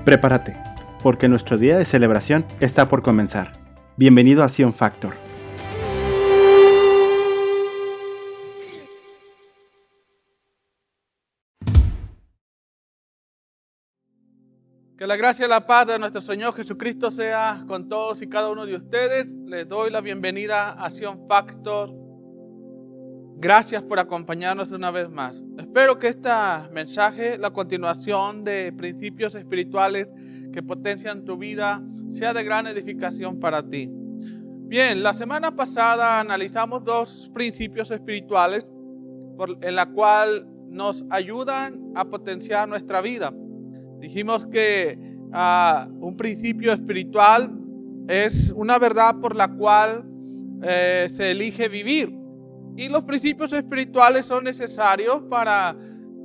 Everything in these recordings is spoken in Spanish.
Prepárate, porque nuestro día de celebración está por comenzar. Bienvenido a Sion Factor. Que la gracia y la paz de nuestro Señor Jesucristo sea con todos y cada uno de ustedes. Les doy la bienvenida a Sion Factor. Gracias por acompañarnos una vez más. Espero que este mensaje, la continuación de principios espirituales que potencian tu vida, sea de gran edificación para ti. Bien, la semana pasada analizamos dos principios espirituales en la cual nos ayudan a potenciar nuestra vida. Dijimos que un principio espiritual es una verdad por la cual se elige vivir. Y los principios espirituales son necesarios para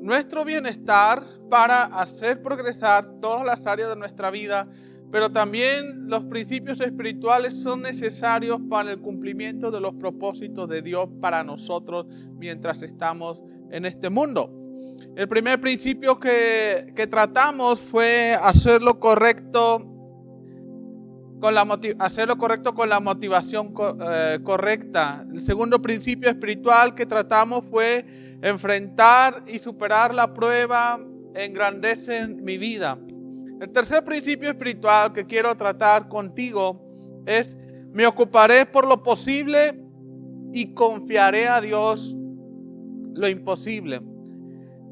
nuestro bienestar, para hacer progresar todas las áreas de nuestra vida. Pero también los principios espirituales son necesarios para el cumplimiento de los propósitos de Dios para nosotros mientras estamos en este mundo. El primer principio que tratamos fue hacer lo correcto con la motivación correcta. El segundo principio espiritual que tratamos fue enfrentar y superar la prueba engrandecen mi vida. El tercer principio espiritual que quiero tratar contigo es: me ocuparé por lo posible y confiaré a Dios lo imposible.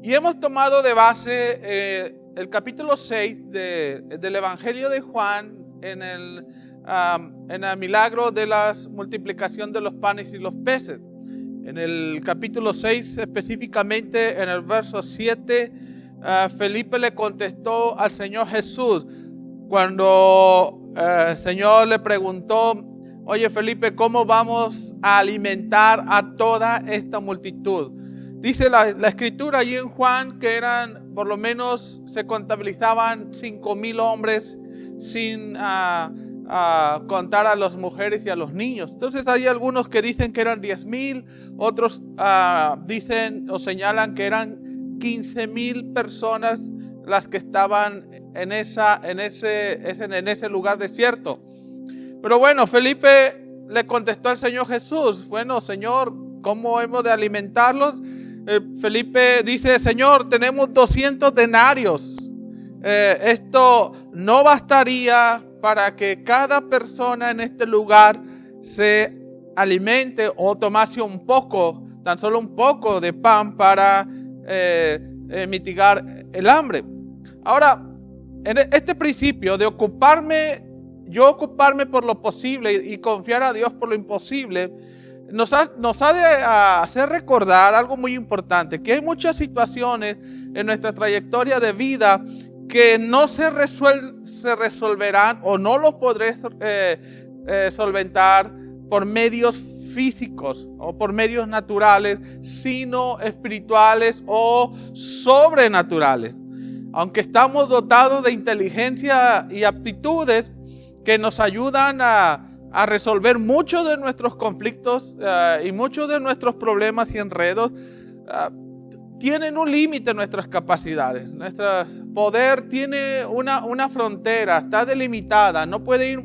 Y hemos tomado de base el capítulo 6 del Evangelio de Juan en el milagro de la multiplicación de los panes y los peces. En el capítulo 6, específicamente en el verso 7, Felipe le contestó al Señor Jesús cuando el Señor le preguntó: oye Felipe, ¿cómo vamos a alimentar a toda esta multitud? Dice la escritura allí en Juan que por lo menos se contabilizaban 5,000 hombres sin contar a las mujeres y a los niños. Entonces hay algunos que dicen que eran 10,000, otros dicen o señalan que eran 15,000 personas las que estaban en ese lugar desierto. Pero bueno, Felipe le contestó al Señor Jesús: bueno, Señor, ¿cómo hemos de alimentarlos? Felipe dice: Señor, tenemos 200 denarios. Esto no bastaría para que cada persona en este lugar se alimente o tomase un poco, tan solo un poco de pan para mitigar el hambre. Ahora, en este principio de ocuparme por lo posible y confiar a Dios por lo imposible, nos ha de hacer recordar algo muy importante: que hay muchas situaciones en nuestra trayectoria de vida que no se resolverán o no los podré solventar por medios físicos o por medios naturales, sino espirituales o sobrenaturales. Aunque estamos dotados de inteligencia y aptitudes que nos ayudan a resolver muchos de nuestros conflictos y muchos de nuestros problemas y enredos, tienen un límite nuestras capacidades. Nuestro poder tiene una frontera, está delimitada, no puede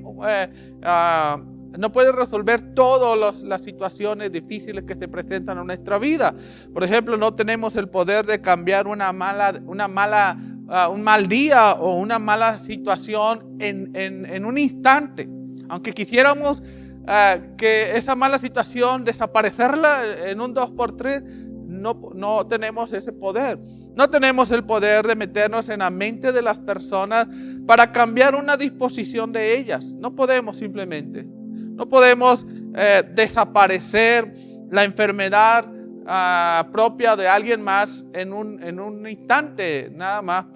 resolver todas las situaciones difíciles que se presentan en nuestra vida. Por ejemplo, no tenemos el poder de cambiar un mal día o una mala situación en un instante. Aunque quisiéramos que esa mala situación desaparecerla en un 2x3, no tenemos ese poder. No tenemos el poder de meternos en la mente de las personas para cambiar una disposición de ellas. No podemos simplemente. No podemos desaparecer la enfermedad propia de alguien más en un instante, nada más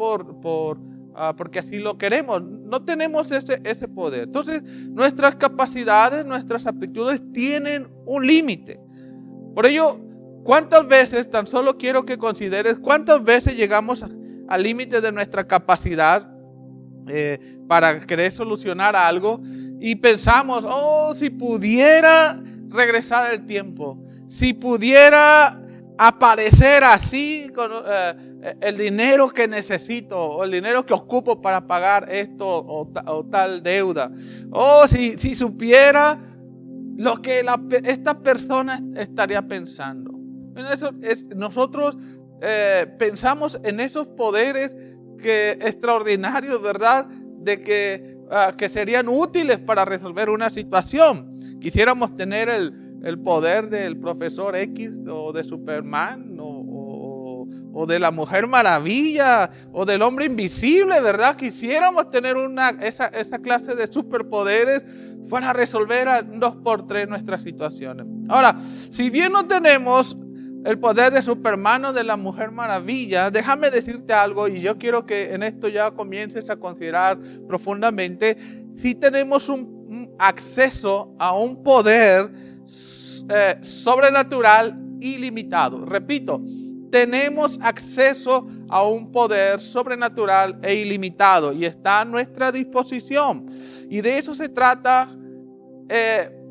porque así lo queremos. No tenemos ese poder. Entonces, nuestras capacidades, nuestras aptitudes tienen un límite. Por ello, ¿cuántas veces, tan solo quiero que consideres, cuántas veces llegamos al límite de nuestra capacidad para querer solucionar algo y pensamos: si pudiera regresar el tiempo, si pudiera aparecer así con el dinero que necesito o el dinero que ocupo para pagar esto o tal deuda. O si supiera lo que esta persona estaría pensando. Nosotros pensamos en esos poderes extraordinarios, ¿verdad? De que serían útiles para resolver una situación. Quisiéramos tener el poder del profesor X o de Superman o de la Mujer Maravilla o del hombre invisible, ¿verdad? Quisiéramos tener esa clase de superpoderes para resolver a 2x3 nuestras situaciones. Ahora, si bien no tenemos el poder de Superman o de la Mujer Maravilla, déjame decirte algo, y yo quiero que en esto ya comiences a considerar profundamente. Si tenemos un acceso a un poder sobrenatural ilimitado. Repito, tenemos acceso a un poder sobrenatural e ilimitado y está a nuestra disposición. Y de eso se trata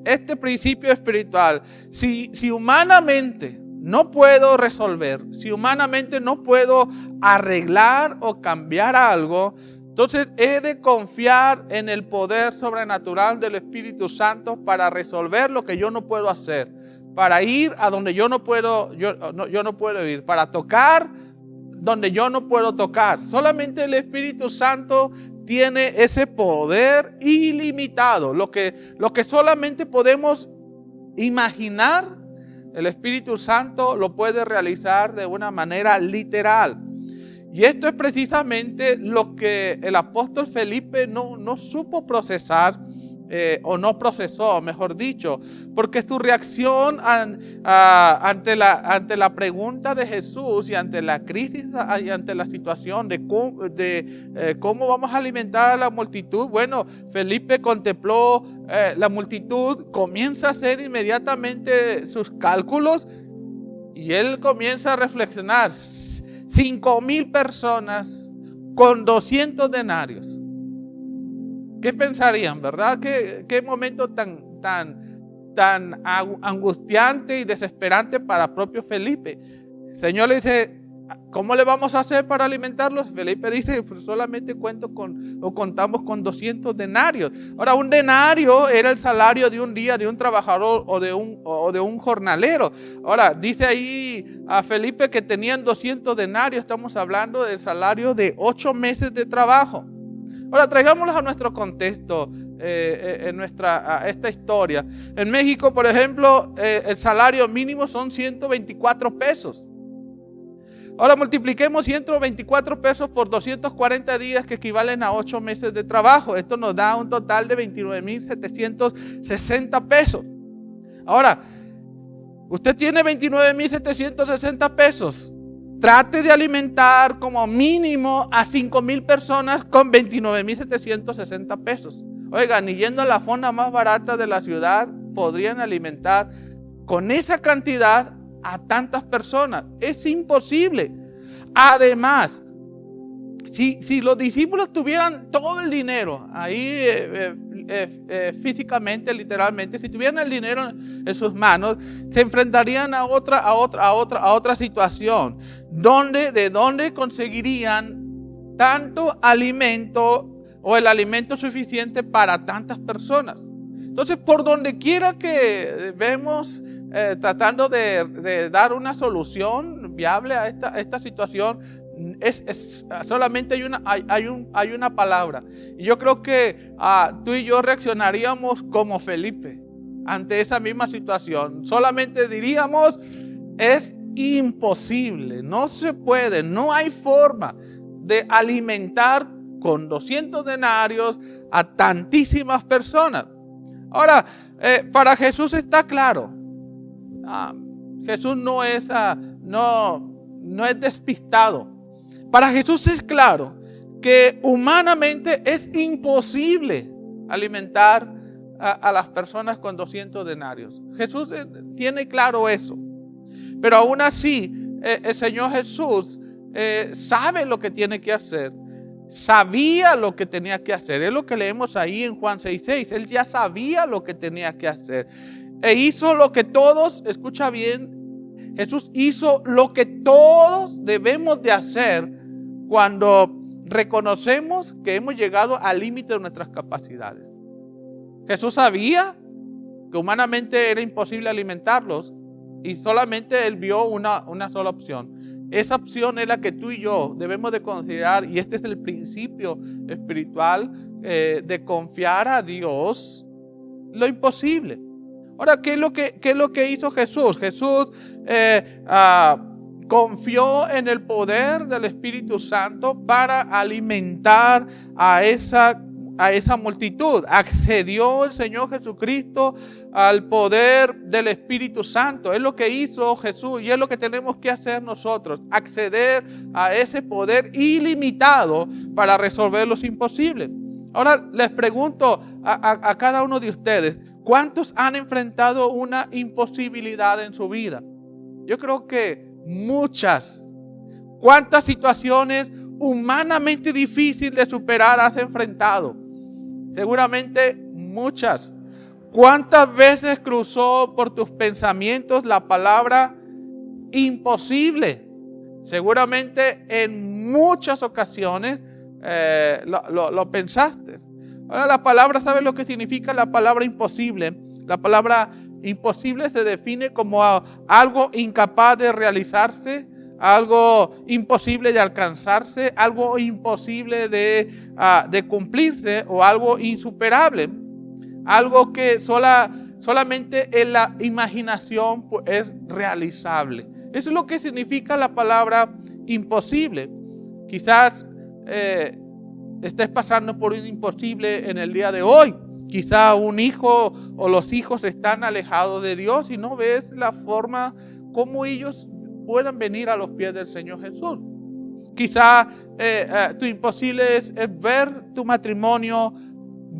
este principio espiritual. Si humanamente no puedo resolver, si humanamente no puedo arreglar o cambiar algo, entonces he de confiar en el poder sobrenatural del Espíritu Santo para resolver lo que yo no puedo hacer, para ir a donde yo no puedo ir, para tocar donde yo no puedo tocar. Solamente el Espíritu Santo tiene ese poder ilimitado. Lo que solamente podemos imaginar, el Espíritu Santo lo puede realizar de una manera literal. Y esto es precisamente lo que el apóstol Felipe no supo procesar, o no procesó, mejor dicho, porque su reacción ante la pregunta de Jesús y ante la crisis y ante la situación de cómo vamos a alimentar a la multitud, bueno, Felipe contempló la multitud, comienza a hacer inmediatamente sus cálculos y él comienza a reflexionar. 5,000 personas con 200 denarios. ¿Qué pensarían, verdad? ¿Qué momento tan angustiante y desesperante para propio Felipe? El Señor le dice, ¿cómo le vamos a hacer para alimentarlos? Felipe dice, pues solamente contamos con 200 denarios. Ahora, un denario era el salario de un día de un trabajador o de un jornalero. Ahora, dice ahí a Felipe que tenían 200 denarios. Estamos hablando del salario de 8 meses de trabajo. Ahora, traigámoslos a nuestro contexto, a esta historia. En México, por ejemplo, el salario mínimo son 124 pesos. Ahora multipliquemos 124 pesos por 240 días, que equivalen a 8 meses de trabajo. Esto nos da un total de 29,760 pesos. Ahora, usted tiene 29,760 pesos. Trate de alimentar como mínimo a 5,000 personas con 29,760 pesos. Oiga, ni yendo a la fonda más barata de la ciudad podrían alimentar con esa cantidad a tantas personas. Es imposible. Además, si los discípulos tuvieran todo el dinero ahí físicamente, literalmente, si tuvieran el dinero en sus manos, se enfrentarían a otra situación, de dónde conseguirían tanto alimento o el alimento suficiente para tantas personas. Entonces, por donde quiera que vemos tratando de dar una solución viable a esta situación, solamente hay una palabra. Y yo creo que tú y yo reaccionaríamos como Felipe ante esa misma situación. Solamente diríamos, es imposible, no se puede, no hay forma de alimentar con 200 denarios a tantísimas personas. Ahora, para Jesús está claro. Jesús no es despistado. Para Jesús es claro que humanamente es imposible alimentar a las personas con 200 denarios. Jesús tiene claro eso. Pero aún así, el Señor Jesús sabe lo que tiene que hacer. Sabía lo que tenía que hacer. Es lo que leemos ahí en Juan 6:6. Él ya sabía lo que tenía que hacer. E hizo lo que todos, escucha bien, Jesús hizo lo que todos debemos de hacer cuando reconocemos que hemos llegado al límite de nuestras capacidades. Jesús sabía que humanamente era imposible alimentarlos y solamente Él vio una sola opción. Esa opción es la que tú y yo debemos de considerar, y este es el principio espiritual de confiar a Dios lo imposible. Ahora, ¿qué es lo que hizo Jesús? Jesús confió en el poder del Espíritu Santo para alimentar a esa multitud. Accedió el Señor Jesucristo al poder del Espíritu Santo. Es lo que hizo Jesús y es lo que tenemos que hacer nosotros. Acceder a ese poder ilimitado para resolver los imposibles. Ahora les pregunto a cada uno de ustedes, ¿cuántos han enfrentado una imposibilidad en su vida? Yo creo que muchas. ¿Cuántas situaciones humanamente difíciles de superar has enfrentado? Seguramente muchas. ¿Cuántas veces cruzó por tus pensamientos la palabra imposible? Seguramente en muchas ocasiones lo pensaste. Ahora la palabra, ¿sabes lo que significa la palabra imposible? La palabra imposible se define como algo incapaz de realizarse, algo imposible de alcanzarse, algo imposible de cumplirse o algo insuperable. Algo que solamente en la imaginación es realizable. Eso es lo que significa la palabra imposible. Quizás estés pasando por un imposible en el día de hoy. Quizá un hijo o los hijos están alejados de Dios y no ves la forma como ellos puedan venir a los pies del Señor Jesús. Quizá tu imposible es ver tu matrimonio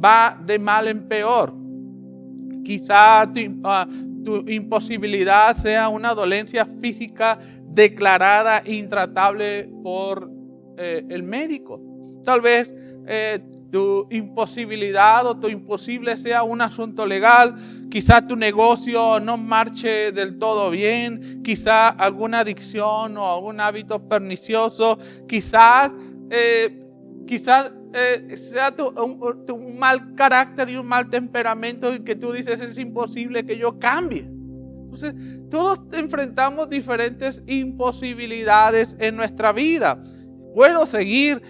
va de mal en peor. Quizá tu imposibilidad sea una dolencia física declarada intratable por el médico. Tal vez tu imposibilidad o tu imposible sea un asunto legal. Quizá tu negocio no marche del todo bien. Quizá alguna adicción o algún hábito pernicioso. Quizás sea tu mal carácter y un mal temperamento y que tú dices es imposible que yo cambie. Entonces, todos enfrentamos diferentes imposibilidades en nuestra vida. Puedo seguir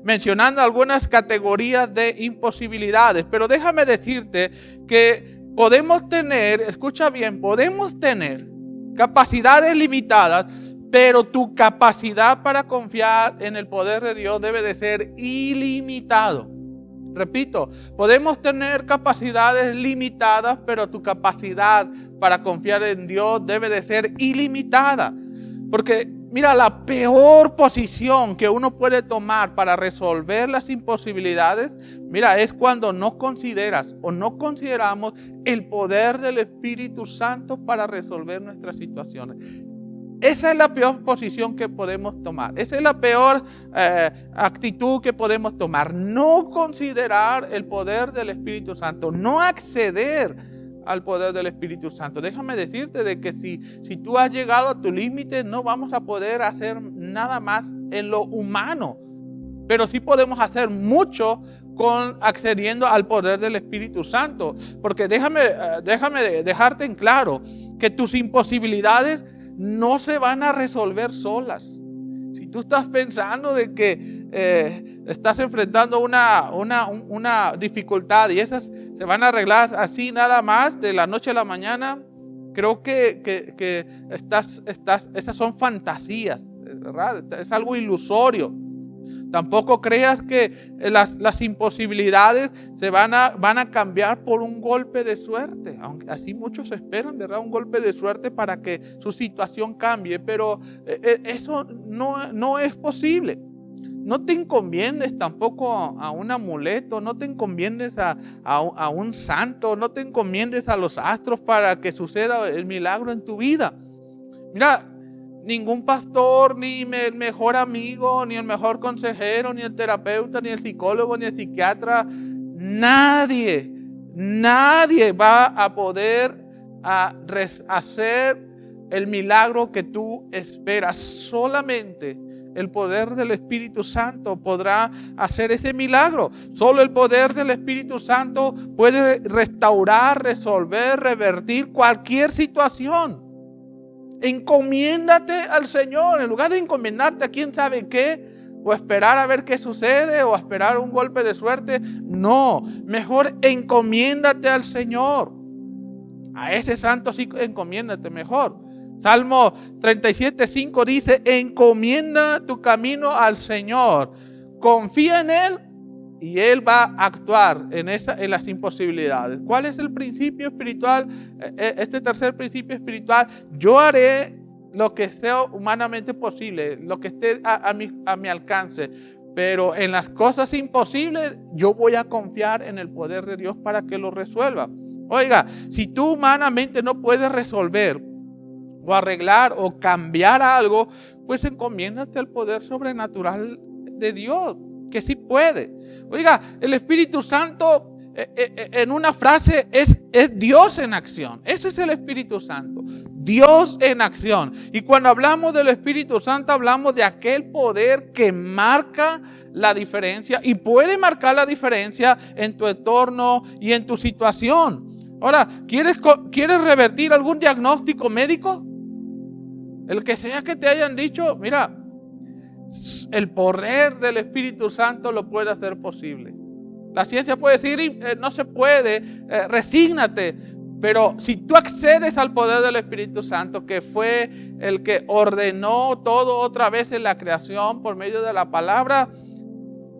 mencionando algunas categorías de imposibilidades, pero déjame decirte que podemos tener, escucha bien, podemos tener capacidades limitadas, pero tu capacidad para confiar en el poder de Dios debe de ser ilimitado. Repito, podemos tener capacidades limitadas, pero tu capacidad para confiar en Dios debe de ser ilimitada. Porque mira, la peor posición que uno puede tomar para resolver las imposibilidades, mira, es cuando no consideras o no consideramos el poder del Espíritu Santo para resolver nuestras situaciones. Esa es la peor posición que podemos tomar. Esa es la peor actitud que podemos tomar. No considerar el poder del Espíritu Santo. No acceder al poder del Espíritu Santo. Déjame decirte de que si tú has llegado a tu límite, no vamos a poder hacer nada más en lo humano. Pero sí podemos hacer mucho accediendo al poder del Espíritu Santo. Porque déjame dejarte en claro que tus imposibilidades no se van a resolver solas. Si tú estás pensando de que estás enfrentando una dificultad y esas se van a arreglar así nada más de la noche a la mañana, creo que esas son fantasías, ¿verdad? Es algo ilusorio. Tampoco creas que las imposibilidades se van a cambiar por un golpe de suerte. Aunque así muchos esperan, ¿verdad? Un golpe de suerte para que su situación cambie. Pero eso no es posible. No te encomiendes tampoco a un amuleto. No te encomiendes a un santo. No te encomiendes a los astros para que suceda el milagro en tu vida. Mira, ningún pastor, ni el mejor amigo, ni el mejor consejero, ni el terapeuta, ni el psicólogo, ni el psiquiatra, nadie va a poder hacer el milagro que tú esperas. Solamente el poder del Espíritu Santo podrá hacer ese milagro. Solo el poder del Espíritu Santo puede restaurar, resolver, revertir cualquier situación. Encomiéndate al Señor. En lugar de encomendarte a quién sabe qué, o esperar a ver qué sucede, o esperar un golpe de suerte. No, mejor encomiéndate al Señor. A ese santo sí encomiéndate mejor. Salmo 37:5 dice: encomienda tu camino al Señor, confía en Él y Él va a actuar en las imposibilidades. ¿Cuál es el principio espiritual? Este tercer principio espiritual: yo haré lo que sea humanamente posible, lo que esté a mi alcance, pero en las cosas imposibles yo voy a confiar en el poder de Dios para que lo resuelva. Oiga, si tú humanamente no puedes resolver o arreglar o cambiar algo, pues encomiéndate al poder sobrenatural de Dios, que sí puede. Oiga, el Espíritu Santo, en una frase, es Dios en acción. Ese es el Espíritu Santo, Dios en acción. Y cuando hablamos del Espíritu Santo, hablamos de aquel poder que marca la diferencia y puede marcar la diferencia en tu entorno y en tu situación. Ahora, ¿quieres revertir algún diagnóstico médico? El que sea que te hayan dicho, mira, el poder del Espíritu Santo lo puede hacer posible. La ciencia puede decir, no se puede, resígnate. Pero si tú accedes al poder del Espíritu Santo, que fue el que ordenó todo otra vez en la creación por medio de la palabra,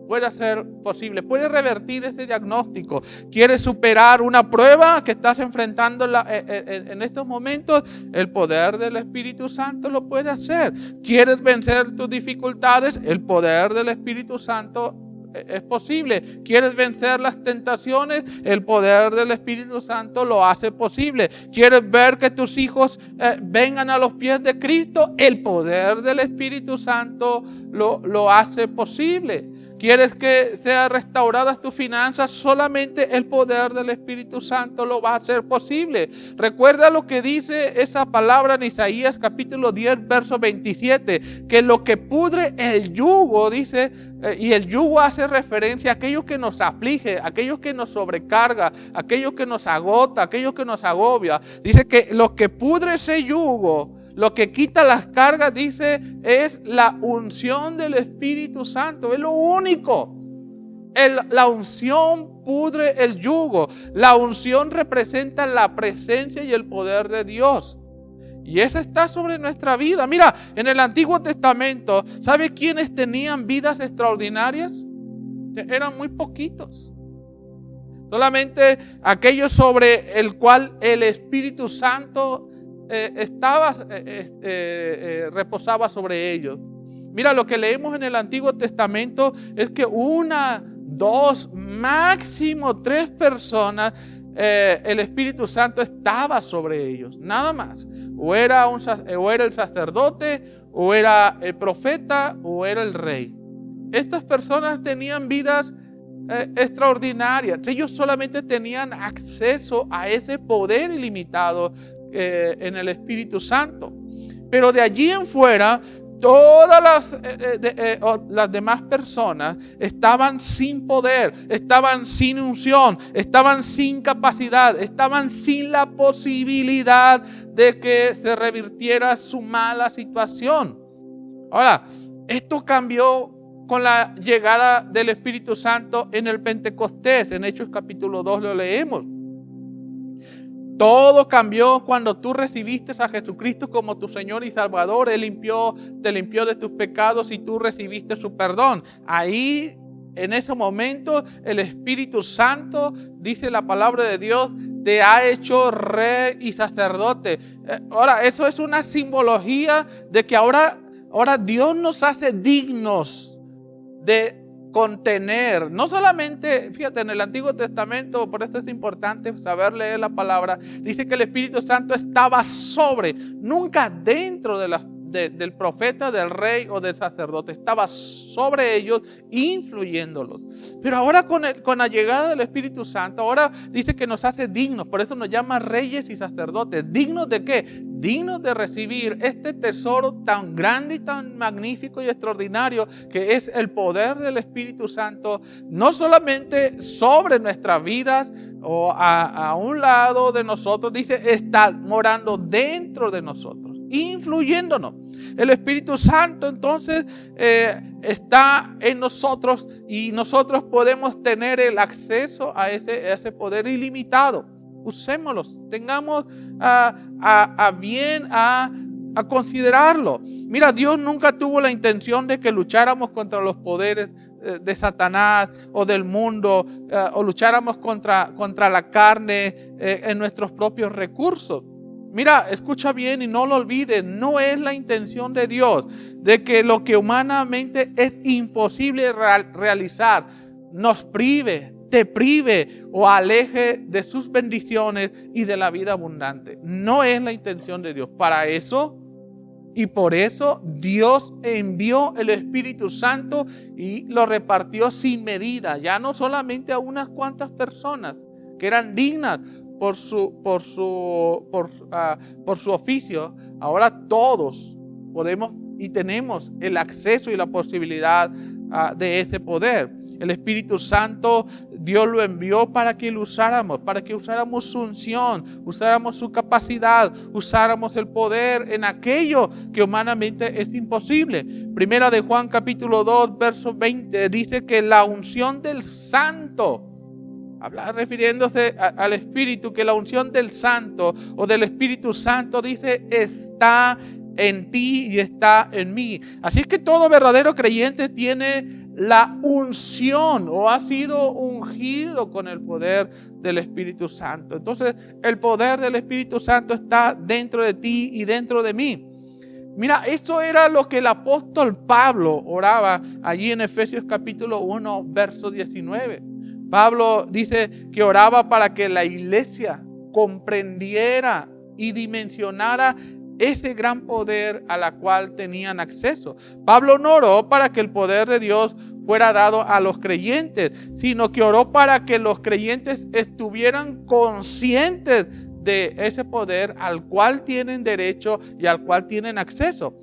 puede ser posible, puede revertir ese diagnóstico. ¿Quieres superar una prueba que estás enfrentando en estos momentos? El poder del Espíritu Santo lo puede hacer. ¿Quieres vencer tus dificultades? El poder del Espíritu Santo es posible. ¿Quieres vencer las tentaciones? El poder del Espíritu Santo lo hace posible. ¿Quieres ver que tus hijos vengan a los pies de Cristo? El poder del Espíritu Santo lo hace posible. ¿Quieres que sean restauradas tus finanzas? Solamente el poder del Espíritu Santo lo va a hacer posible. Recuerda lo que dice esa palabra en Isaías capítulo 10, verso 27, que lo que pudre el yugo, dice, y el yugo hace referencia a aquello que nos aflige, aquello que nos sobrecarga, aquello que nos agota, aquello que nos agobia. Dice que lo que pudre ese yugo, lo que quita las cargas, dice, es la unción del Espíritu Santo. Es lo único. La unción pudre el yugo. La unción representa la presencia y el poder de Dios. Y esa está sobre nuestra vida. Mira, en el Antiguo Testamento, ¿sabe quiénes tenían vidas extraordinarias? Eran muy poquitos. Solamente aquellos sobre el cual el Espíritu Santo reposaba sobre ellos. Mira, lo que leemos en el Antiguo Testamento es que 1, 2, máximo 3 personas, el Espíritu Santo estaba sobre ellos, nada más. O era el sacerdote, o era el profeta, o era el rey. Estas personas tenían vidas extraordinarias. Ellos solamente tenían acceso a ese poder ilimitado en el Espíritu Santo. Pero de allí en fuera, todas las demás personas estaban sin poder, estaban sin unción, estaban sin capacidad, estaban sin la posibilidad de que se revirtiera su mala situación. Ahora, esto cambió con la llegada del Espíritu Santo en el Pentecostés. En Hechos capítulo 2 lo leemos. Todo cambió cuando tú recibiste a Jesucristo como tu Señor y Salvador. Él te limpió de tus pecados y tú recibiste su perdón. Ahí, en ese momento, el Espíritu Santo, dice la palabra de Dios, te ha hecho rey y sacerdote. Ahora, eso es una simbología de que ahora Dios nos hace dignos de contener, no solamente, fíjate, en el Antiguo Testamento, por eso es importante saber leer la palabra, dice que el Espíritu Santo estaba sobre, nunca dentro de del profeta, del rey o del sacerdote. Estaba sobre ellos, influyéndolos. Pero ahora con la llegada del Espíritu Santo, ahora dice que nos hace dignos. Por eso nos llama reyes y sacerdotes. ¿Dignos de qué? Dignos de recibir este tesoro tan grande y tan magnífico y extraordinario que es el poder del Espíritu Santo, no solamente sobre nuestras vidas o a un lado de nosotros, dice, está morando dentro de nosotros, influyéndonos. El Espíritu Santo entonces está en nosotros y nosotros podemos tener el acceso a ese poder ilimitado. Usémoslos, tengamos a bien a considerarlo. Mira, Dios nunca tuvo la intención de que lucháramos contra los poderes de Satanás o del mundo o lucháramos contra la carne en nuestros propios recursos. Mira, escucha bien y no lo olvides, no es la intención de Dios de que lo que humanamente es imposible realizar nos prive, te prive o aleje de sus bendiciones y de la vida abundante. No es la intención de Dios. Para eso y por eso Dios envió el Espíritu Santo y lo repartió sin medida, ya no solamente a unas cuantas personas que eran dignas por su oficio. Ahora todos podemos y tenemos el acceso y la posibilidad de ese poder. El Espíritu Santo Dios lo envió para que lo usáramos, para que usáramos su unción, usáramos su capacidad, usáramos el poder en aquello que humanamente es imposible. Primera de Juan capítulo 2 verso 20 dice que la unción del Santo, habla refiriéndose al Espíritu, que la unción del Santo o del Espíritu Santo dice está en ti y está en mí. Así es que todo verdadero creyente tiene la unción o ha sido ungido con el poder del Espíritu Santo. Entonces el poder del Espíritu Santo está dentro de ti y dentro de mí. Mira, esto era lo que el apóstol Pablo oraba allí en Efesios capítulo 1 verso 19. Pablo dice que oraba para que la iglesia comprendiera y dimensionara ese gran poder a la cual tenían acceso. Pablo no oró para que el poder de Dios fuera dado a los creyentes, sino que oró para que los creyentes estuvieran conscientes de ese poder al cual tienen derecho y al cual tienen acceso.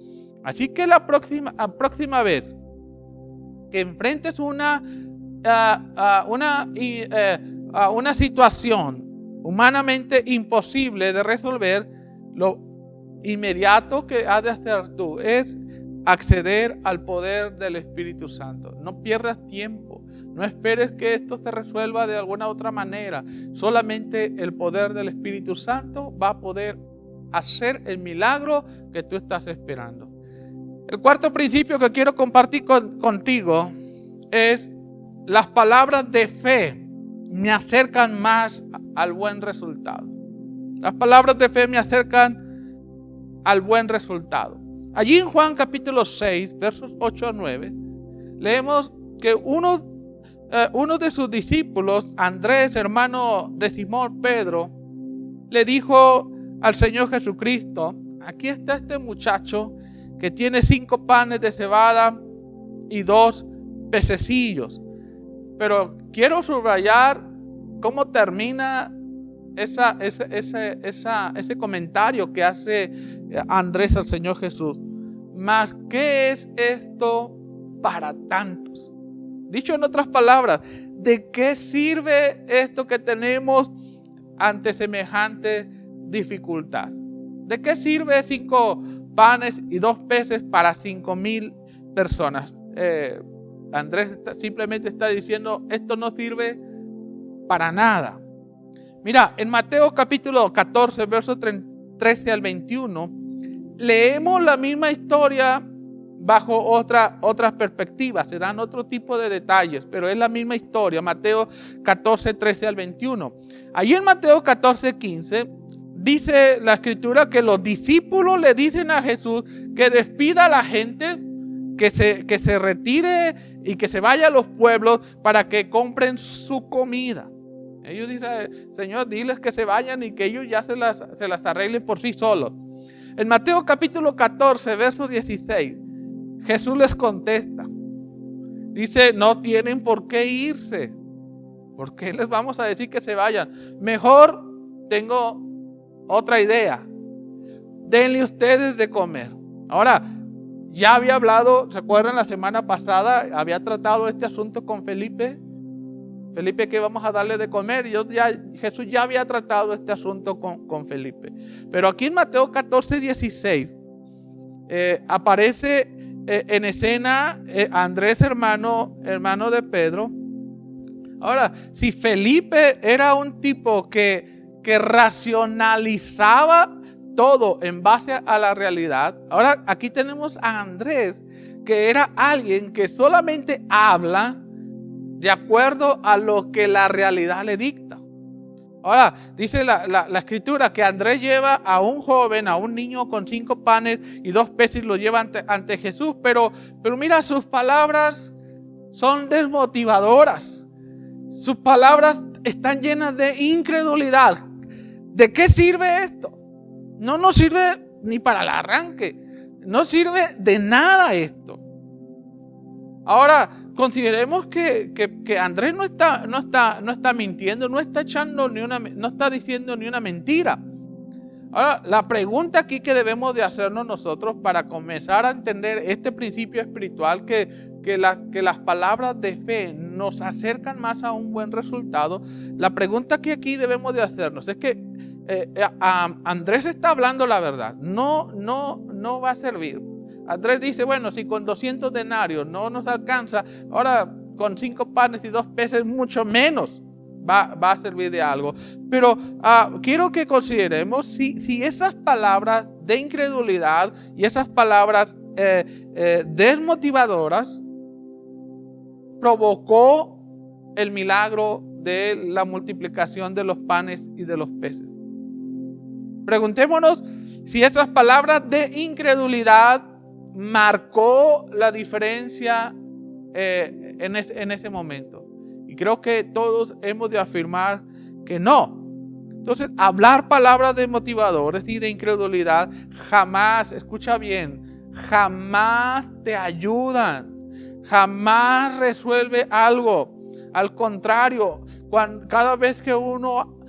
Así que la próxima vez que enfrentes una situación humanamente imposible de resolver, lo inmediato que has de hacer tú es acceder al poder del Espíritu Santo. No pierdas tiempo, no esperes que esto se resuelva de alguna otra manera. Solamente el poder del Espíritu Santo va a poder hacer el milagro que tú estás esperando. El cuarto principio que quiero compartir contigo es: las palabras de fe me acercan más al buen resultado. Las palabras de fe me acercan al buen resultado. Allí en Juan capítulo 6, versos 8 a 9, leemos que uno de sus discípulos, Andrés, hermano de Simón Pedro, le dijo al Señor Jesucristo: aquí está este muchacho que tiene 5 panes de cebada y 2 pececillos. Pero quiero subrayar cómo termina ese comentario que hace Andrés al Señor Jesús. Mas, ¿qué es esto para tantos? Dicho en otras palabras, ¿de qué sirve esto que tenemos ante semejante dificultad? ¿De qué sirve 5 panes y 2 peces para 5,000 personas? Andrés simplemente está diciendo, esto no sirve para nada. Mira, en Mateo capítulo 14, versos 13 al 21, leemos la misma historia bajo otras perspectivas. Se dan otro tipo de detalles, pero es la misma historia. Mateo 14, 13 al 21. Allí en Mateo 14, 15, dice la escritura que los discípulos le dicen a Jesús que despida a la gente, que se retire y que se vaya a los pueblos para que compren su comida. Ellos dicen, Señor, diles que se vayan y que ellos ya se las arreglen por sí solos. En Mateo capítulo 14, verso 16, Jesús les contesta. Dice, no tienen por qué irse. ¿Por qué les vamos a decir que se vayan? Mejor tengo otra idea. Denle ustedes de comer. Ahora, ya había hablado, ¿se acuerdan? La semana pasada había tratado este asunto con Felipe. Felipe, ¿qué vamos a darle de comer? Jesús ya había tratado este asunto con Felipe. Pero aquí en Mateo 14, 16, aparece en escena Andrés, hermano de Pedro. Ahora, si Felipe era un tipo que racionalizaba todo en base a la realidad, ahora aquí tenemos a Andrés, que era alguien que solamente habla de acuerdo a lo que la realidad le dicta. Ahora, dice la escritura que Andrés lleva a un joven, a un niño con 5 panes y 2 peces, y lo lleva ante Jesús, pero mira, sus palabras son desmotivadoras. Sus palabras están llenas de incredulidad. ¿De qué sirve esto? No nos sirve ni para el arranque. No sirve de nada esto. Ahora, consideremos que Andrés no está mintiendo, no está diciendo ni una mentira. Ahora, la pregunta aquí que debemos de hacernos nosotros para comenzar a entender este principio espiritual, que las palabras de fe nos acercan más a un buen resultado. La pregunta que aquí debemos de hacernos es que Andrés está hablando la verdad. No va a servir. Andrés dice, bueno, si con 200 denarios no nos alcanza, ahora con 5 panes y 2 peces mucho menos va a servir de algo. Pero quiero que consideremos si esas palabras de incredulidad y esas palabras desmotivadoras provocó el milagro de la multiplicación de los panes y de los peces. Preguntémonos si esas palabras de incredulidad marcó la diferencia en ese momento. Y creo que todos hemos de afirmar que no. Entonces, hablar palabras desmotivadoras y de incredulidad jamás, escucha bien, jamás te ayudan. Jamás resuelve algo. Al contrario, cada vez que uno,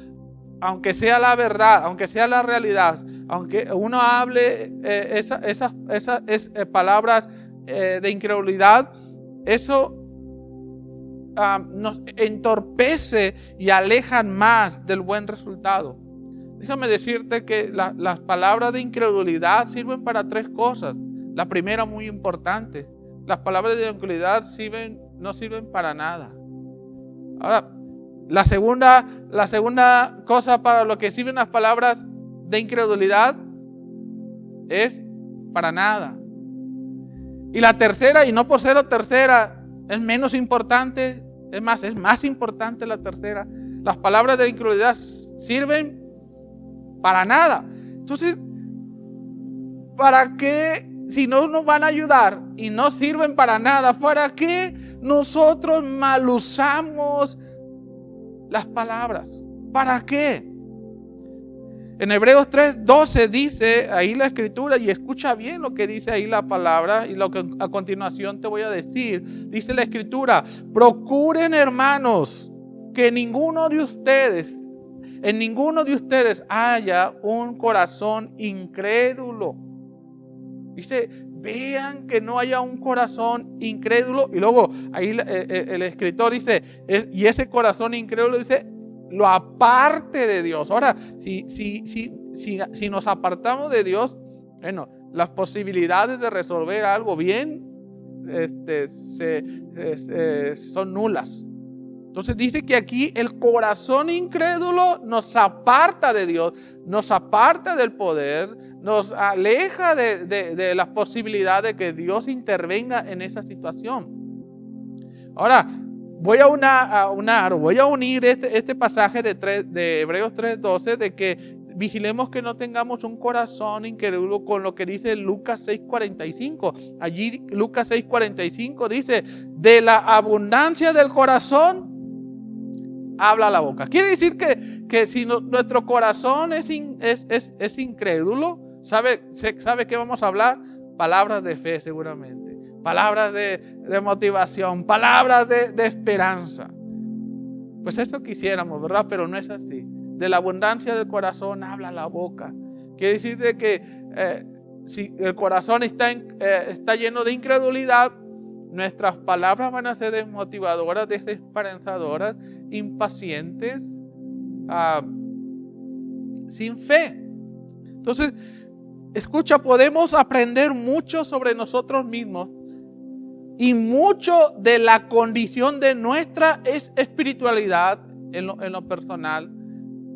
aunque sea la verdad, aunque sea la realidad, aunque uno hable esas palabras de incredulidad, eso nos entorpece y alejan más del buen resultado. Déjame decirte que las palabras de incredulidad sirven para 3 cosas. La primera, muy importante, las palabras de incredulidad no sirven para nada. Ahora, la segunda cosa para lo que sirven las palabras de incredulidad es para nada. Y la tercera, y no por ser la tercera, es menos importante, es más importante la tercera. Las palabras de incredulidad sirven para nada. Entonces, ¿para qué? Si no nos van a ayudar y no sirven para nada, ¿para qué nosotros mal usamos las palabras? ¿Para qué? En Hebreos 3:12 dice ahí la escritura, y escucha bien lo que dice ahí la palabra y lo que a continuación te voy a decir. Dice la escritura: procuren, hermanos, que en ninguno de ustedes haya un corazón incrédulo. Dice, vean que no haya un corazón incrédulo. Y luego ahí el escritor dice, y ese corazón incrédulo, dice, lo aparte de Dios. Ahora, si nos apartamos de Dios, bueno, las posibilidades de resolver algo bien son nulas. Entonces dice que aquí el corazón incrédulo nos aparta de Dios, nos aparta del poder, nos aleja de las posibilidades de que Dios intervenga en esa situación. Ahora, voy a unir este pasaje de Hebreos 3:12, de que vigilemos que no tengamos un corazón incrédulo, con lo que dice Lucas 6:45. Allí Lucas 6:45 dice, de la abundancia del corazón habla la boca. Quiere decir que si nuestro corazón es incrédulo, ¿Sabe qué vamos a hablar? Palabras de fe seguramente, palabras de motivación, palabras de esperanza. Pues eso quisiéramos, ¿verdad? Pero no es así. De la abundancia del corazón habla la boca. Quiere decir de que si el corazón está lleno de incredulidad, nuestras palabras van a ser desmotivadoras, desesperanzadoras, impacientes, sin fe. Entonces, escucha, podemos aprender mucho sobre nosotros mismos y mucho de la condición de nuestra espiritualidad en lo personal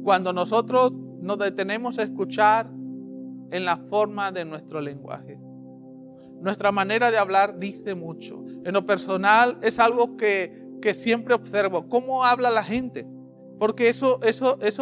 cuando nosotros nos detenemos a escuchar en la forma de nuestro lenguaje. Nuestra manera de hablar dice mucho. En lo personal es algo que siempre observo. ¿Cómo habla la gente? Porque eso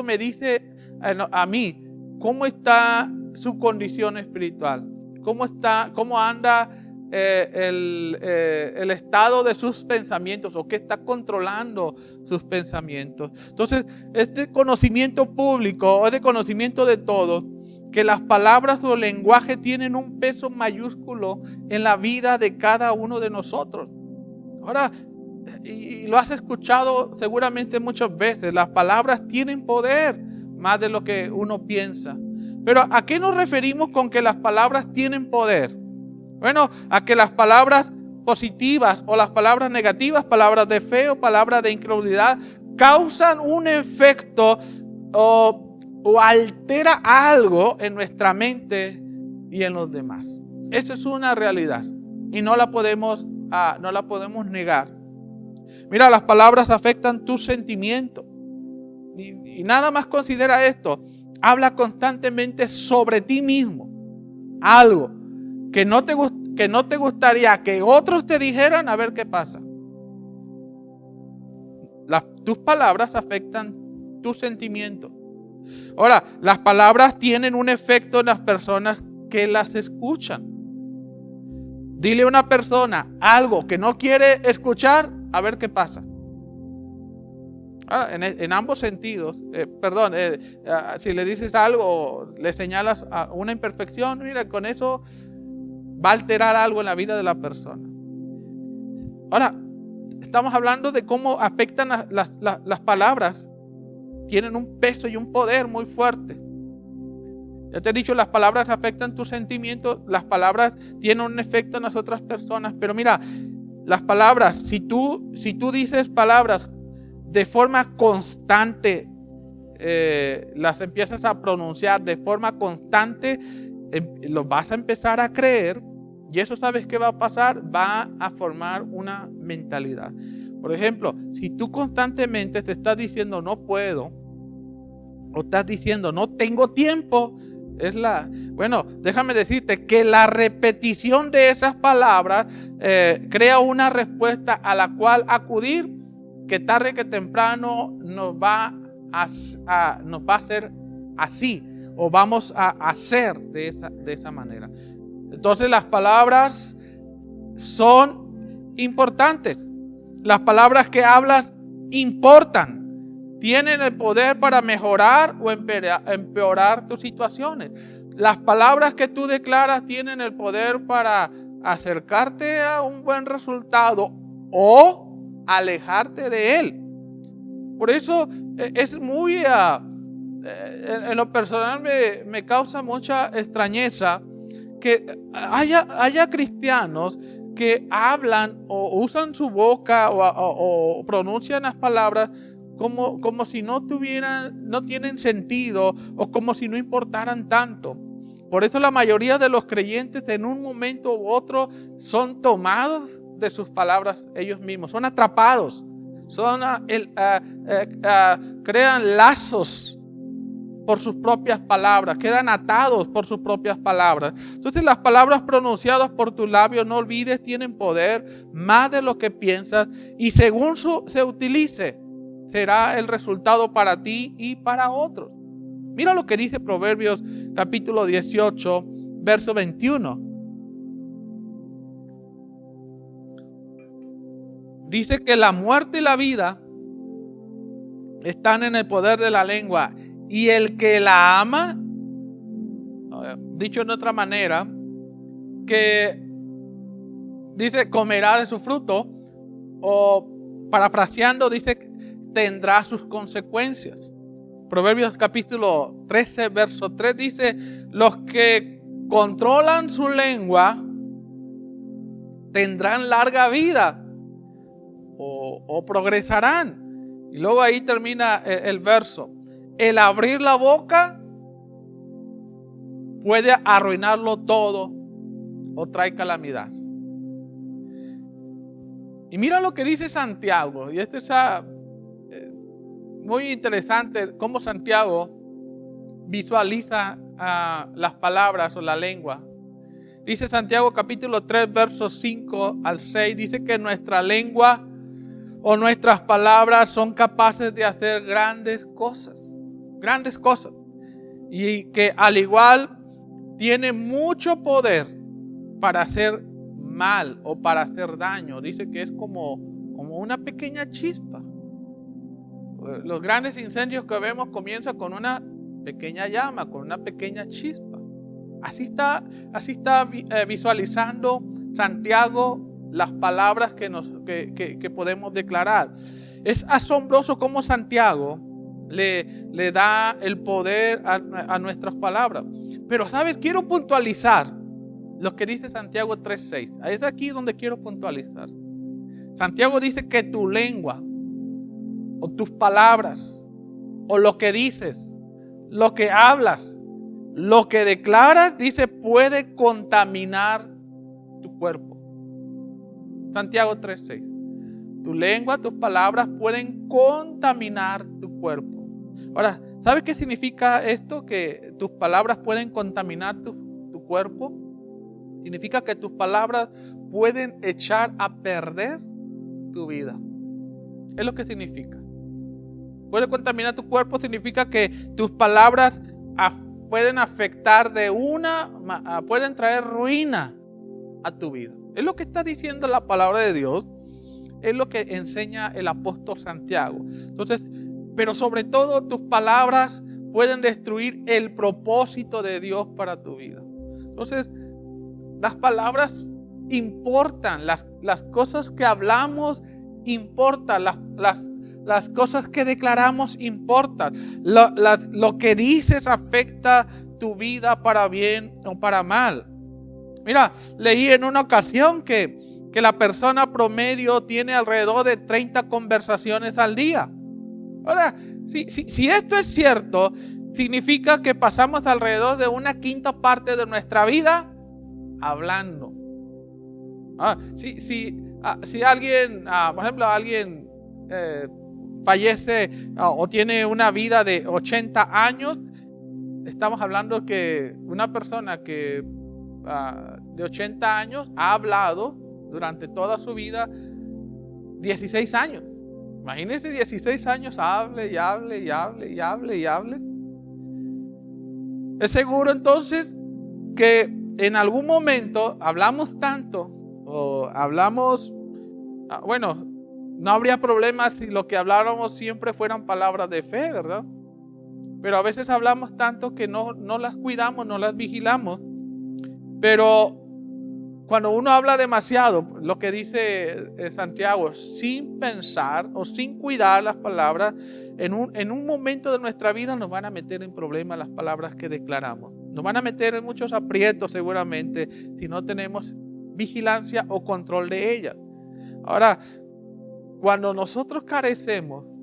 me dice a mí cómo está su condición espiritual. Cómo anda el estado de sus pensamientos o qué está controlando sus pensamientos. Entonces, este conocimiento público, este conocimiento de todos, que las palabras o el lenguaje tienen un peso mayúsculo en la vida de cada uno de nosotros. Ahora, y lo has escuchado seguramente muchas veces, las palabras tienen poder más de lo que uno piensa. Pero ¿a qué nos referimos con que las palabras tienen poder? Bueno, a que las palabras positivas o las palabras negativas, palabras de fe o palabras de incredulidad, causan un efecto o altera algo en nuestra mente y en los demás. Esa es una realidad y no la podemos negar. Mira, las palabras afectan tus sentimientos y nada más considera esto. Habla constantemente sobre ti mismo, algo que no te gustaría que otros te dijeran, a ver qué pasa. Tus palabras afectan tus sentimientos. Ahora, las palabras tienen un efecto en las personas que las escuchan. Dile a una persona algo que no quiere escuchar, a ver qué pasa. Ahora, en ambos sentidos, si le dices algo, le señalas a una imperfección, mira, con eso va a alterar algo en la vida de la persona. Ahora, estamos hablando de cómo afectan las palabras. Tienen un peso y un poder muy fuerte. Ya te he dicho, las palabras afectan tus sentimientos, las palabras tienen un efecto en las otras personas. Pero mira, las palabras, si tú dices palabras de forma constante, las empiezas a pronunciar de forma constante, lo vas a empezar a creer y eso, ¿sabes qué va a pasar? Va a formar una mentalidad. Por ejemplo, si tú constantemente te estás diciendo no puedo o estás diciendo no tengo tiempo, déjame decirte que la repetición de esas palabras crea una respuesta a la cual acudir que tarde que temprano nos va a hacer así o vamos a hacer de esa manera. Entonces las palabras son importantes. Las palabras que hablas importan. Tienen el poder para mejorar o empeorar tus situaciones. Las palabras que tú declaras tienen el poder para acercarte a un buen resultado o alejarte de él. Por eso es muy, en lo personal me causa mucha extrañeza que haya cristianos que hablan o usan su boca o pronuncian las palabras como si no tienen sentido o como si no importaran tanto. Por eso la mayoría de los creyentes en un momento u otro son tomados de sus palabras ellos mismos, son atrapados, crean lazos por sus propias palabras, quedan atados por sus propias palabras. Entonces las palabras pronunciadas por tus labios, no olvides, tienen poder más de lo que piensas y según se utilice, será el resultado para ti y para otros. Mira lo que dice Proverbios capítulo 18, verso 21. Dice que la muerte y la vida están en el poder de la lengua y el que la ama, dicho en otra manera, que dice comerá de su fruto, o parafraseando dice tendrá sus consecuencias. Proverbios capítulo 13 verso 3 dice: los que controlan su lengua tendrán larga vida o progresarán. Y luego ahí termina el verso: el abrir la boca puede arruinarlo todo o trae calamidad. Y mira lo que dice Santiago, y esto es muy interesante cómo Santiago visualiza las palabras o la lengua. Dice Santiago capítulo 3 versos 5 al 6, dice que nuestra lengua o nuestras palabras son capaces de hacer grandes cosas, y que al igual tiene mucho poder para hacer mal o para hacer daño. Dice que es como una pequeña chispa. Los grandes incendios que vemos comienzan con una pequeña llama, con una pequeña chispa. Así está visualizando Santiago las palabras que podemos declarar. Es asombroso cómo Santiago le da el poder a nuestras palabras. Pero, ¿sabes? Quiero puntualizar lo que dice Santiago 3:6. Es aquí donde quiero puntualizar. Santiago dice que tu lengua o tus palabras o lo que dices, lo que hablas, lo que declaras, dice, puede contaminar tu cuerpo. Santiago 3:6. Tu lengua, tus palabras pueden contaminar tu cuerpo. Ahora, ¿sabes qué significa esto? Que tus palabras pueden contaminar tu cuerpo. Significa que tus palabras pueden echar a perder tu vida. Es lo que significa. Puede contaminar tu cuerpo, significa que tus palabras pueden afectar pueden traer ruina a tu vida. Es lo que está diciendo la palabra de Dios. Es lo que enseña el apóstol Santiago. Entonces, pero sobre todo tus palabras pueden destruir el propósito de Dios para tu vida. Entonces, las palabras importan, las cosas que hablamos importan, las cosas que declaramos importan. Lo que dices afecta tu vida para bien o para mal. Mira, leí en una ocasión que la persona promedio tiene alrededor de 30 conversaciones al día. Ahora, si esto es cierto, significa que pasamos alrededor de una quinta parte de nuestra vida hablando. Si alguien, por ejemplo, alguien fallece o tiene una vida de 80 años, estamos hablando que una persona que de 80 años ha hablado durante toda su vida 16 años. Imagínense 16 años, hable y hable y hable y hable y hable. Es seguro entonces que en algún momento hablamos tanto o hablamos, no habría problema si lo que habláramos siempre fueran palabras de fe, ¿verdad? Pero a veces hablamos tanto que no las cuidamos, no las vigilamos. Pero cuando uno habla demasiado, lo que dice Santiago, sin pensar o sin cuidar las palabras, en un momento de nuestra vida nos van a meter en problemas las palabras que declaramos. Nos van a meter en muchos aprietos seguramente si no tenemos vigilancia o control de ellas. Ahora, cuando nosotros carecemos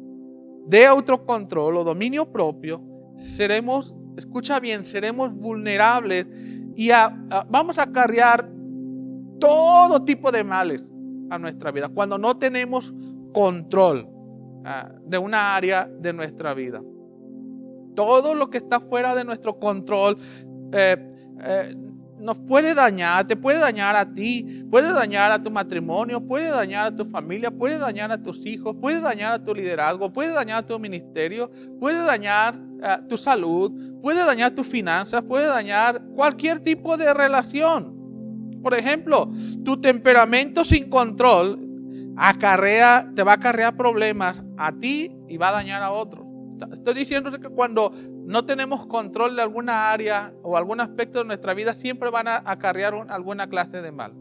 de autocontrol o dominio propio, seremos vulnerables y vamos a acarrear todo tipo de males a nuestra vida cuando no tenemos control de una área de nuestra vida. Todo lo que está fuera de nuestro control nos puede dañar, te puede dañar a ti, puede dañar a tu matrimonio, puede dañar a tu familia, puede dañar a tus hijos, puede dañar a tu liderazgo, puede dañar a tu ministerio, puede dañar tu salud, puede dañar tus finanzas, puede dañar cualquier tipo de relación. Por ejemplo, tu temperamento sin control te va a acarrear problemas a ti y va a dañar a otros. Estoy diciendo que cuando no tenemos control de alguna área o algún aspecto de nuestra vida, siempre van a acarrear alguna clase de mal.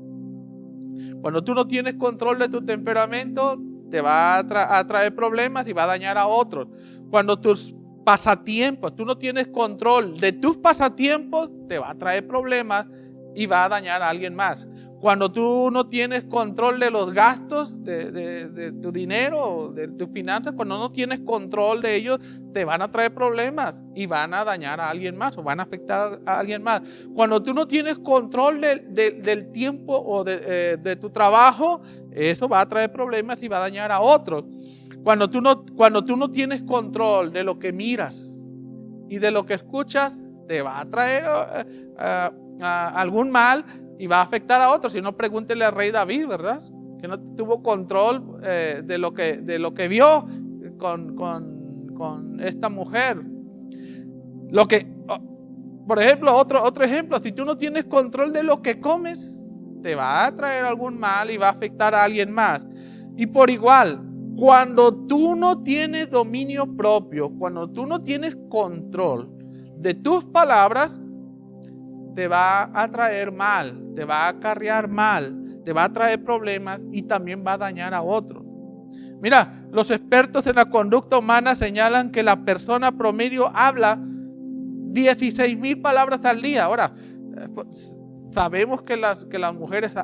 Cuando tú no tienes control de tu temperamento, te va a traer problemas y va a dañar a otros. Cuando tus pasatiempos, tú no tienes control de tus pasatiempos, te va a traer problemas y va a dañar a alguien más. Cuando tú no tienes control de los gastos de tu dinero, de tus finanzas, cuando no tienes control de ellos, te van a traer problemas y van a dañar a alguien más o van a afectar a alguien más. Cuando tú no tienes control del tiempo o de tu trabajo, eso va a traer problemas y va a dañar a otros. Cuando tú no tienes control de lo que miras y de lo que escuchas, te va a traer algún mal y va a afectar a otros. Si no, pregúntele al rey David, ¿verdad? Que no tuvo control de lo que vio con esta mujer. Por ejemplo, otro ejemplo, si tú no tienes control de lo que comes, te va a traer algún mal y va a afectar a alguien más. Y por igual, cuando tú no tienes dominio propio, cuando tú no tienes control de tus palabras, te va a traer mal, te va a acarrear mal, te va a traer problemas y también va a dañar a otros. Mira, los expertos en la conducta humana señalan que la persona promedio habla 16,000 palabras al día. Ahora, sabemos que las mujeres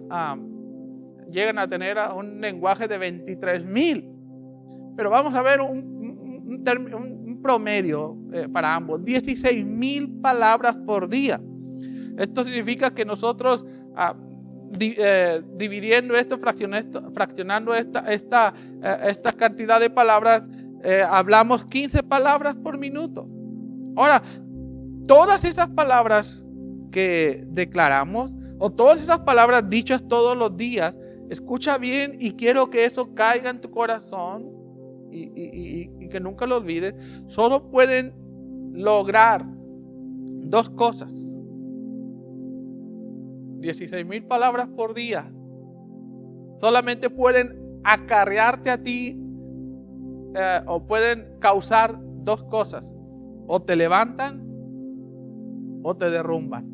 llegan a tener un lenguaje de 23,000. Pero vamos a ver un promedio para ambos, 16,000 palabras por día. Esto significa que nosotros, dividiendo esto, fraccionando esta cantidad de palabras, hablamos 15 palabras por minuto. Ahora, todas esas palabras que declaramos, o todas esas palabras dichas todos los días, escucha bien y quiero que eso caiga en tu corazón y que nunca lo olvides, solo pueden lograr dos cosas. 16,000 palabras por día solamente pueden acarrearte a ti o pueden causar dos cosas: o te levantan o te derrumban.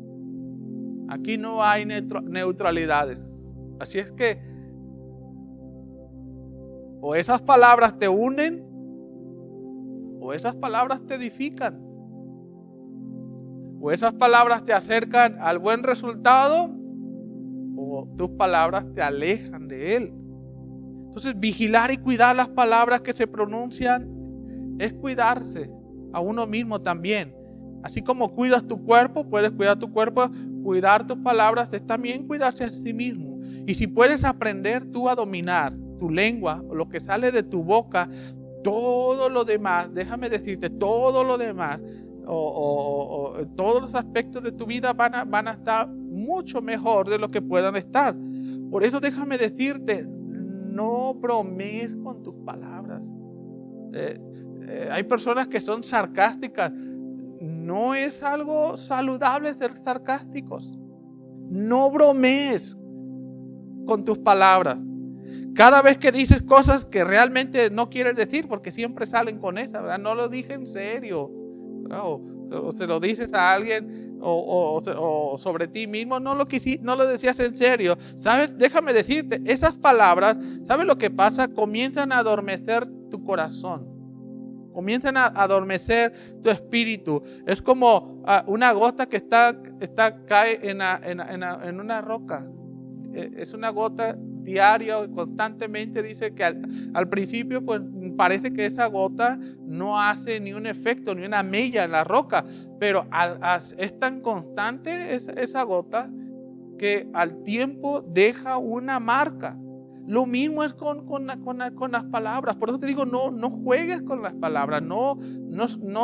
Aquí no hay neutralidades. Así es que o esas palabras te unen o esas palabras te edifican. O esas palabras te acercan al buen resultado o tus palabras te alejan de él. Entonces, vigilar y cuidar las palabras que se pronuncian es cuidarse a uno mismo también. Así como cuidas tu cuerpo, puedes cuidar tu cuerpo, cuidar tus palabras es también cuidarse a sí mismo. Y si puedes aprender tú a dominar tu lengua, o lo que sale de tu boca, todo lo demás, déjame decirte, todo lo demás, o todos los aspectos de tu vida van a estar mucho mejor de lo que puedan estar. Por eso déjame decirte, no bromees con tus palabras. Hay personas que son sarcásticas. No es algo saludable ser sarcásticos. No bromees con tus palabras. Cada vez que dices cosas que realmente no quieres decir, porque siempre salen con esa, ¿verdad? No lo dije en serio. O se lo dices a alguien o sobre ti mismo, no lo decías en serio. ¿Sabes? Déjame decirte, esas palabras, ¿sabes lo que pasa? Comienzan a adormecer tu corazón. Comienzan a adormecer tu espíritu. Es como una gota que cae en una roca. Es una gota diaria, constantemente. Dice que al principio pues parece que esa gota no hace ni un efecto, ni una mella en la roca, pero es tan constante esa gota que al tiempo deja una marca. Lo mismo es con las palabras. Por eso te digo, no juegues con las palabras, no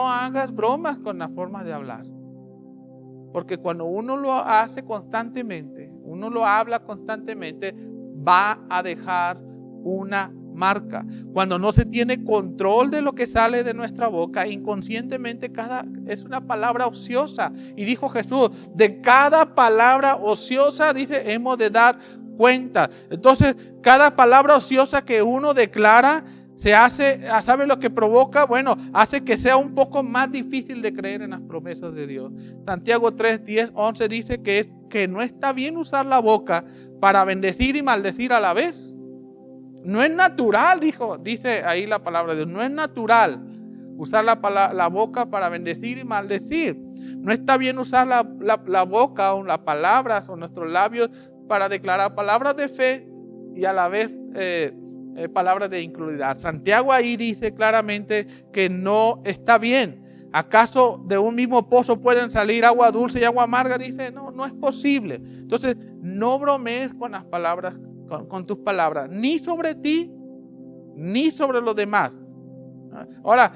hagas bromas con la forma de hablar. Porque cuando uno lo hace constantemente, uno lo habla constantemente, va a dejar una marca. Cuando no se tiene control de lo que sale de nuestra boca, inconscientemente es una palabra ociosa. Y dijo Jesús, de cada palabra ociosa, dice, hemos de dar cuenta. Entonces, cada palabra ociosa que uno declara ¿sabe lo que provoca? Bueno, hace que sea un poco más difícil de creer en las promesas de Dios. Santiago 3, 10, 11 dice que no está bien usar la boca para bendecir y maldecir a la vez. No es natural, dice ahí la palabra de Dios, no es natural usar la boca para bendecir y maldecir. No está bien usar la boca o las palabras o nuestros labios para declarar palabras de fe y a la vez palabras de incredulidad. Santiago ahí dice claramente que no está bien. ¿Acaso de un mismo pozo pueden salir agua dulce y agua amarga? Dice, no es posible. Entonces, no bromees con las palabras, con tus palabras, ni sobre ti, ni sobre los demás. Ahora,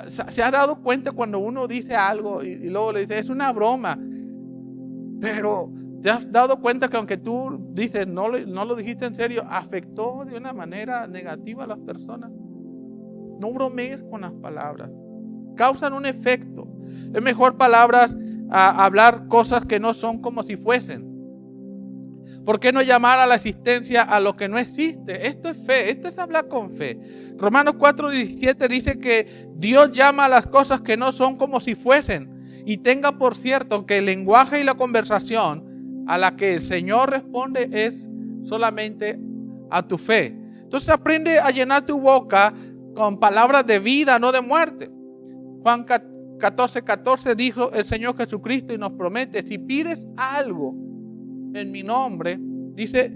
¿se ha dado cuenta cuando uno dice algo y luego le dice, es una broma? Pero ¿te has dado cuenta que aunque tú dices, no lo dijiste en serio, afectó de una manera negativa a las personas? No bromees con las palabras. Causan un efecto. Es mejor palabras a hablar cosas que no son como si fuesen. ¿Por qué no llamar a la existencia a lo que no existe? Esto es fe, esto es hablar con fe. Romanos 4:17 dice que Dios llama a las cosas que no son como si fuesen. Y tenga por cierto que el lenguaje y la conversación a la que el Señor responde es solamente a tu fe. Entonces aprende a llenar tu boca con palabras de vida, no de muerte. Juan 14:14 dijo el Señor Jesucristo y nos promete, si pides algo en mi nombre, dice,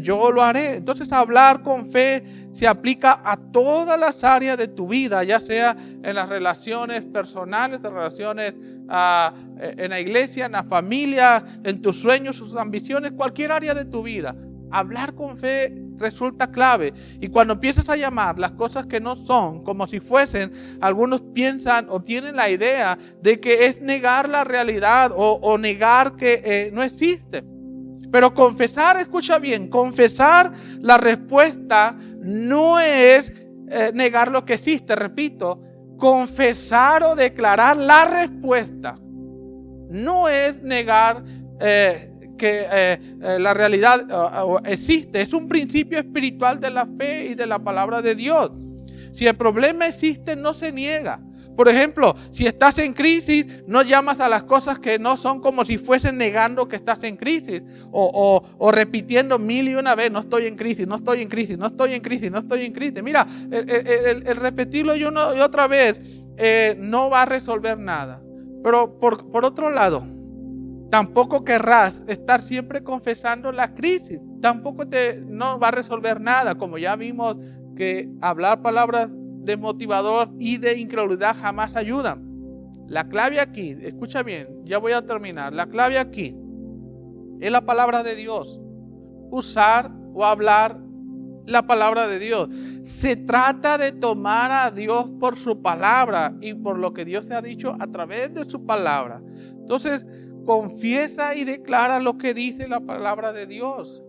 yo lo haré. Entonces hablar con fe se aplica a todas las áreas de tu vida, ya sea en las relaciones personales, en relaciones en la iglesia, en la familia, en tus sueños, tus ambiciones, cualquier área de tu vida. Hablar con fe resulta clave. Y cuando empiezas a llamar las cosas que no son como si fuesen, algunos piensan o tienen la idea de que es negar la realidad o negar que no existe. Pero confesar, escucha bien, confesar la respuesta no es negar lo que existe. Repito, confesar o declarar la respuesta no es negar que la realidad existe. Es un principio espiritual de la fe y de la palabra de Dios. Si el problema existe, no se niega. Por ejemplo, si estás en crisis, no llamas a las cosas que no son como si fuesen negando que estás en crisis o repitiendo 1000 vez, no estoy en crisis, no estoy en crisis, no estoy en crisis, no estoy en crisis. Mira, el repetirlo y otra vez no va a resolver nada. Pero por otro lado, tampoco querrás estar siempre confesando la crisis. Tampoco no va a resolver nada, como ya vimos que hablar palabras de motivador y de incredulidad jamás ayudan. La clave aquí, escucha bien, ya voy a terminar. La clave aquí es la palabra de Dios. Usar o hablar la palabra de Dios. Se trata de tomar a Dios por su palabra y por lo que Dios te ha dicho a través de su palabra. Entonces, confiesa y declara lo que dice la palabra de Dios.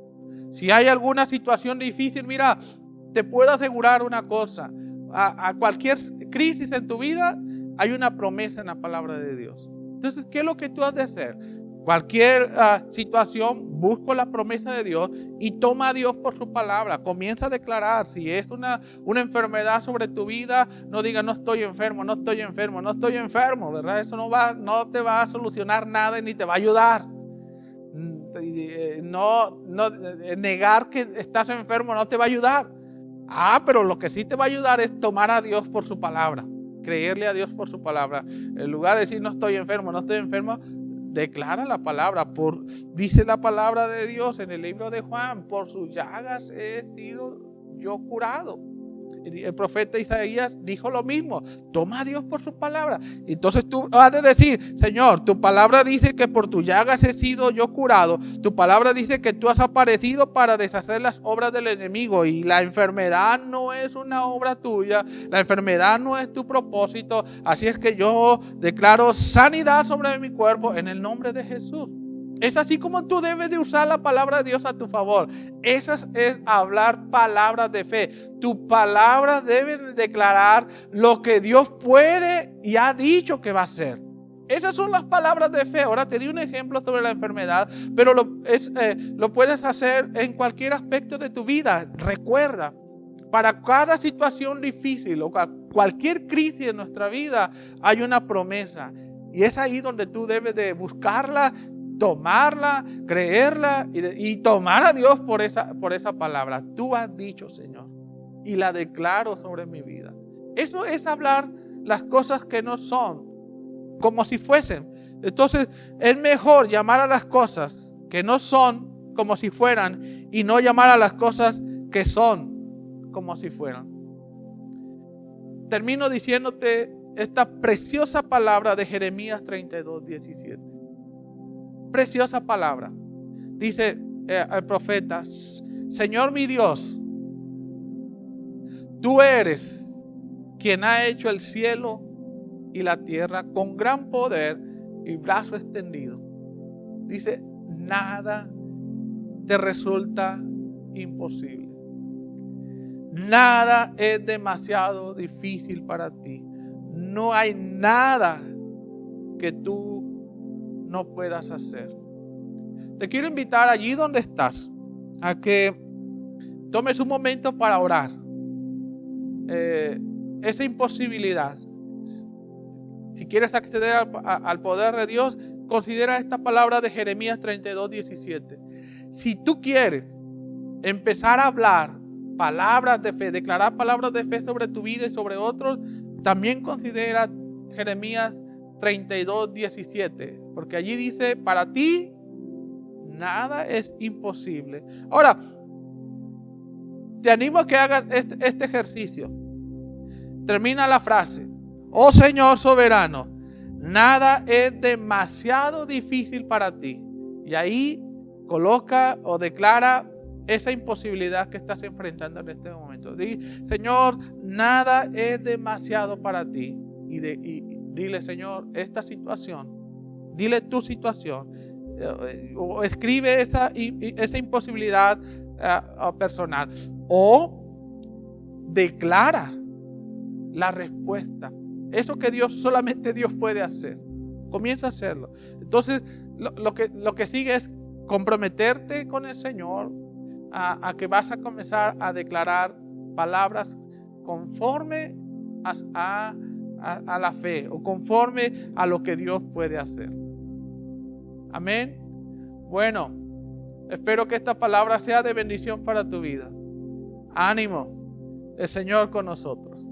Si hay alguna situación difícil, mira, te puedo asegurar una cosa. A cualquier crisis en tu vida hay una promesa en la palabra de Dios. Entonces, ¿qué es lo que tú has de hacer? Cualquier situación, busca la promesa de Dios y toma a Dios por su palabra. Comienza a declarar. Si es una enfermedad sobre tu vida, no diga no estoy enfermo, no estoy enfermo, no estoy enfermo, ¿verdad? Eso no te va a solucionar nada ni te va a ayudar. Negar que estás enfermo no te va a ayudar. Pero lo que sí te va a ayudar es tomar a Dios por su palabra, creerle a Dios por su palabra. En lugar de decir no estoy enfermo, declara la palabra. Dice la palabra de Dios en el libro de Juan, por sus llagas he sido yo curado. El profeta Isaías dijo lo mismo. Toma a Dios por su palabra. Entonces tú vas a decir, Señor, tu palabra dice que por tus llagas he sido yo curado. Tu palabra dice que tú has aparecido para deshacer las obras del enemigo. Y la enfermedad no es una obra tuya. La enfermedad no es tu propósito. Así es que yo declaro sanidad sobre mi cuerpo en el nombre de Jesús. Es así como tú debes de usar la palabra de Dios a tu favor. Esa es hablar palabras de fe. Tus palabras deben declarar lo que Dios puede y ha dicho que va a hacer. Esas son las palabras de fe. Ahora te di un ejemplo sobre la enfermedad, pero lo puedes hacer en cualquier aspecto de tu vida. Recuerda, Para cada situación difícil o cualquier crisis en nuestra vida hay una promesa. Y es ahí donde tú debes de buscarla, tomarla, creerla y tomar a Dios por esa palabra. Tú has dicho, Señor, y la declaro sobre mi vida. Eso es hablar las cosas que no son como si fuesen. Entonces es mejor llamar a las cosas que no son como si fueran y no llamar a las cosas que son como si fueran. Termino diciéndote esta preciosa palabra de Jeremías 32:17. Preciosa palabra. Dice el profeta: Señor mi Dios, tú eres quien ha hecho el cielo y la tierra con gran poder y brazo extendido. Dice, nada te resulta imposible. Nada es demasiado difícil para ti. No hay nada que tú no puedas hacer. Te quiero invitar allí donde estás a que tomes un momento para orar. Esa imposibilidad. Si quieres acceder al poder de Dios, considera esta palabra de Jeremías 32:17. Si tú quieres empezar a hablar palabras de fe, declarar palabras de fe sobre tu vida y sobre otros, también considera Jeremías 32:17, porque allí dice, para ti nada es imposible. Ahora, te animo a que hagas este ejercicio. Termina la frase: oh Señor soberano, nada es demasiado difícil para ti. Y ahí coloca o declara esa imposibilidad que estás enfrentando en este momento. Señor, nada es demasiado para ti. Y dile, Señor, esta situación, dile tu situación, o escribe esa imposibilidad personal, o declara la respuesta. Eso que solamente Dios puede hacer. Comienza a hacerlo. Entonces, lo que sigue es comprometerte con el Señor a que vas a comenzar a declarar palabras conforme a la fe o conforme a lo que Dios puede hacer. Amén. Bueno, espero que esta palabra sea de bendición para tu vida. Ánimo, el Señor con nosotros.